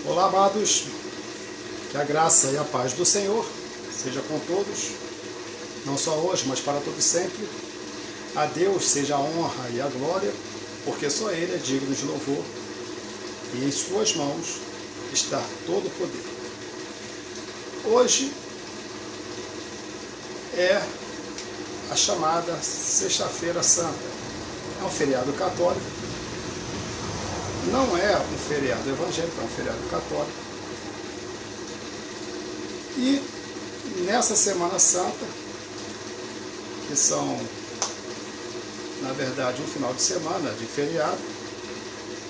Olá, amados, que a graça e a paz do Senhor seja com todos, não só hoje, mas para todo sempre. A Deus seja a honra e a glória, porque só Ele é digno de louvor, e em suas mãos está todo o poder. Hoje é a chamada Sexta-feira Santa. É um feriado católico. Não é um feriado evangélico, é um feriado católico. E nessa Semana Santa, que são, na verdade, um final de semana de feriado,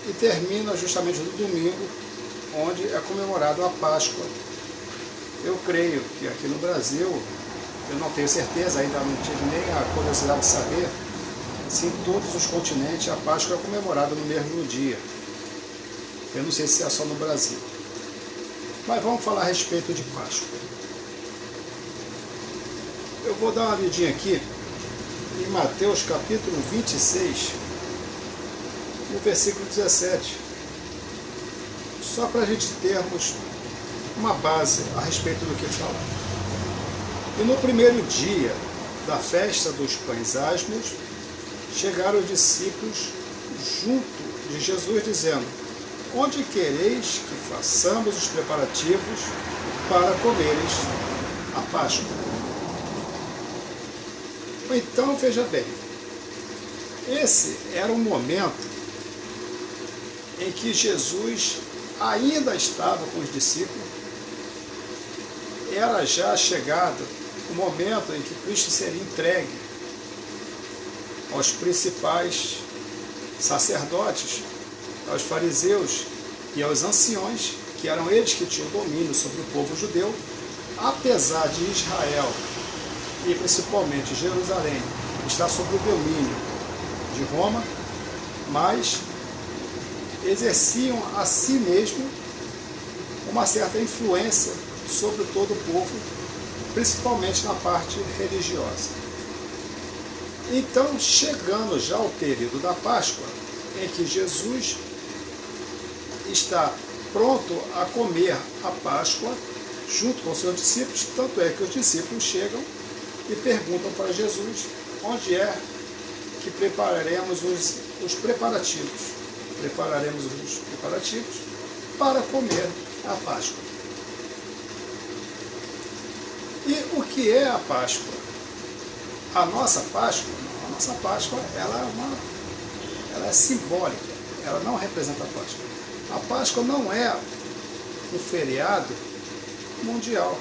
e termina justamente no domingo, onde é comemorado a Páscoa. Eu creio que aqui no Brasil, eu não tenho certeza, ainda não tive nem a curiosidade de saber, se em todos os continentes a Páscoa é comemorada no mesmo dia. Eu não sei se é só no Brasil. Mas vamos falar a respeito de Páscoa. Eu vou dar uma lidinha aqui em Mateus capítulo 26, no versículo 17. Só para a gente termos uma base a respeito do que falar. E no primeiro dia da festa dos pães asmos, chegaram os discípulos junto de Jesus, dizendo: onde quereis que façamos os preparativos para comeres a Páscoa? Então, veja bem, esse era um momento em que Jesus ainda estava com os discípulos, era já chegado o momento em que Cristo seria entregue aos principais sacerdotes, aos fariseus e aos anciões, que eram eles que tinham domínio sobre o povo judeu, apesar de Israel e principalmente Jerusalém estar sob o domínio de Roma, mas exerciam a si mesmo uma certa influência sobre todo o povo, principalmente na parte religiosa. Então, chegando já ao período da Páscoa, em que Jesus está pronto a comer a Páscoa junto com seus discípulos, tanto é que os discípulos chegam e perguntam para Jesus onde é que prepararemos os preparativos. Prepararemos os preparativos para comer a Páscoa. E o que é a Páscoa? A nossa Páscoa, ela é simbólica, ela não representa a Páscoa. A Páscoa não é um feriado mundial.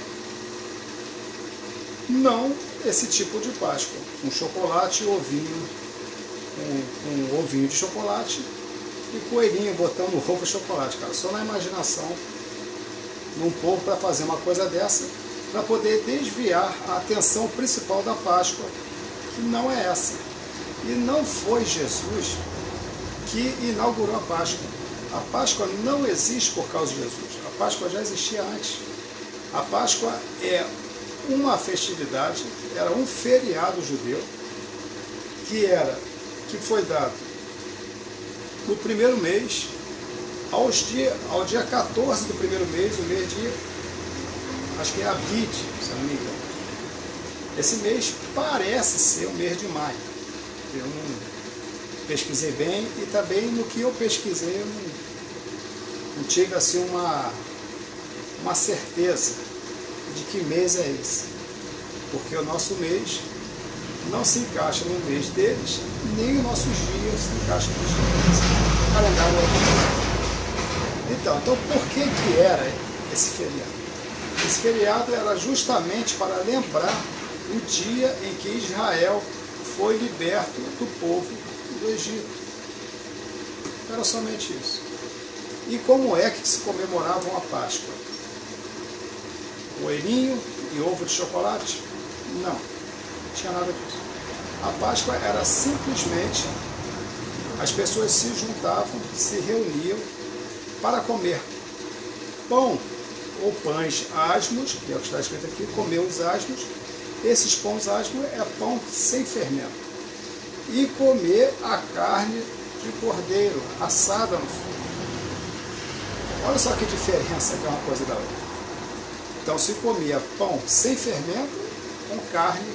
Não esse tipo de Páscoa, um chocolate e ovinho, um ovinho de chocolate e coelhinho botando ovo de chocolate, cara. Só na imaginação num povo para fazer uma coisa dessa, para poder desviar a atenção principal da Páscoa, que não é essa. E não foi Jesus que inaugurou a Páscoa. A Páscoa não existe por causa de Jesus. A Páscoa já existia antes. A Páscoa é uma festividade, era um feriado judeu, que foi dado no primeiro mês, ao dia 14 do primeiro mês, o mês de, acho que é Abid, se não me engano. Esse mês parece ser o mês de maio. Eu não pesquisei bem, e também no que eu pesquisei eu não tive assim uma certeza de que mês é esse, porque o nosso mês não se encaixa no mês deles, nem os nossos dias se encaixam nos dias. O calendário é então, por que era esse feriado? Esse feriado era justamente para lembrar o dia em que Israel foi liberto do povo do Egito. Era somente isso. E como é que se comemoravam a Páscoa? Coelhinho e ovo de chocolate? Não tinha nada disso. A Páscoa era simplesmente, as pessoas se juntavam, se reuniam para comer pão ou pães asmos, que é o que está escrito aqui, comer os asmos. Esses pães asmos é pão sem fermento. E comer a carne de cordeiro assada no fogo. Olha só que diferença que é uma coisa da outra. Então se comia pão sem fermento com carne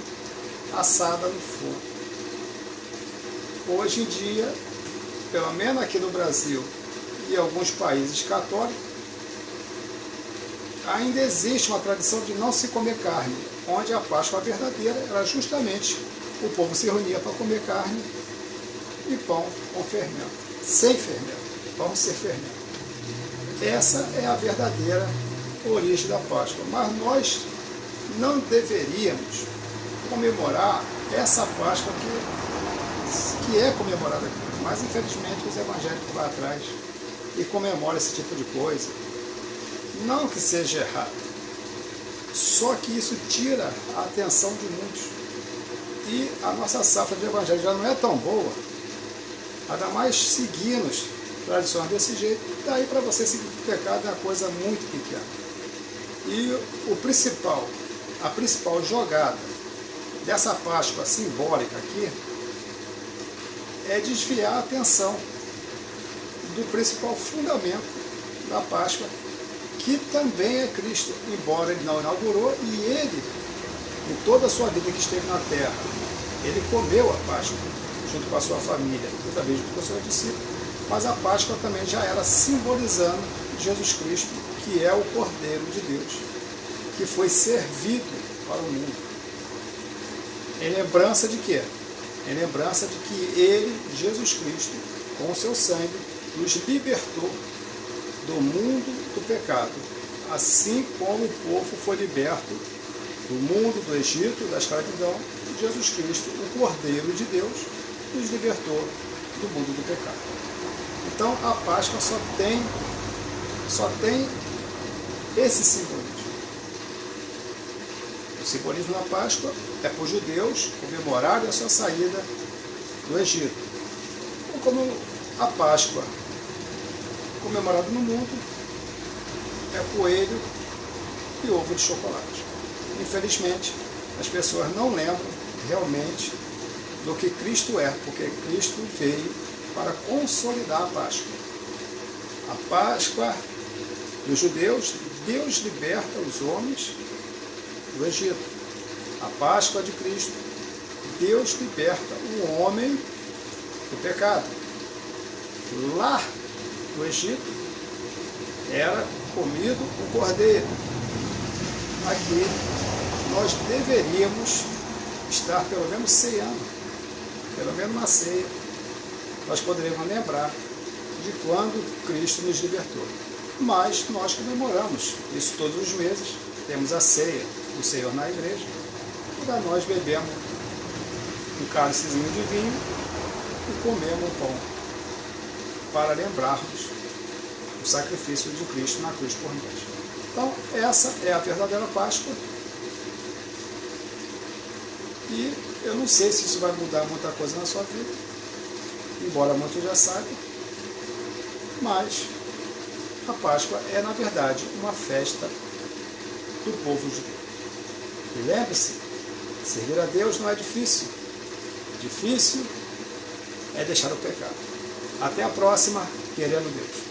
assada no fogo. Hoje em dia, pelo menos aqui no Brasil e em alguns países católicos, ainda existe uma tradição de não se comer carne, onde a Páscoa verdadeira era justamente o povo se reunia para comer carne e pão com fermento, sem fermento, pão sem fermento. Essa é a verdadeira origem da Páscoa, mas nós não deveríamos comemorar essa Páscoa que é comemorada aqui, mas infelizmente os evangélicos vão atrás e comemoram esse tipo de coisa. Não que seja errado, só que isso tira a atenção de muitos. E a nossa safra de evangelho já não é tão boa, ainda mais seguindo tradições desse jeito, daí para você seguir o pecado é uma coisa muito pequena. E a principal jogada dessa Páscoa simbólica aqui é desviar a atenção do principal fundamento da Páscoa, que também é Cristo, embora ele não inaugurou, e ele, em toda a sua vida que esteve na terra, ele comeu a Páscoa, junto com a sua família, e também junto com os seus discípulos, mas a Páscoa também já era simbolizando Jesus Cristo, que é o Cordeiro de Deus, que foi servido para o mundo. Em lembrança de quê? Em lembrança de que ele, Jesus Cristo, com o seu sangue, nos libertou do mundo do pecado, assim como o povo foi liberto do mundo do Egito, da escravidão, Jesus Cristo, o Cordeiro de Deus, nos libertou do mundo do pecado. Então a Páscoa só tem esse simbolismo. O simbolismo da Páscoa é para os judeus comemorarem a sua saída do Egito. Como a Páscoa comemorado no mundo é coelho e ovo de chocolate. Infelizmente, as pessoas não lembram realmente do que Cristo é, porque Cristo veio para consolidar a Páscoa. A Páscoa dos judeus, Deus liberta os homens do Egito. A Páscoa de Cristo, Deus liberta o homem do pecado. Lá no Egito era comido o cordeiro. Aqui nós deveríamos estar pelo menos ceando, pelo menos na ceia, nós poderíamos lembrar de quando Cristo nos libertou. Mas nós comemoramos isso todos os meses, temos a ceia do Senhor na igreja, e nós bebemos um cálicezinho de vinho e comemos o pão, para lembrarmos o sacrifício de Cristo na cruz por nós. Então, essa é a verdadeira Páscoa. E eu não sei se isso vai mudar muita coisa na sua vida, embora muitos já saibam, mas a Páscoa é, na verdade, uma festa do povo judeu. E lembre-se, servir a Deus não é difícil. Difícil é deixar o pecado. Até a próxima, querendo Deus.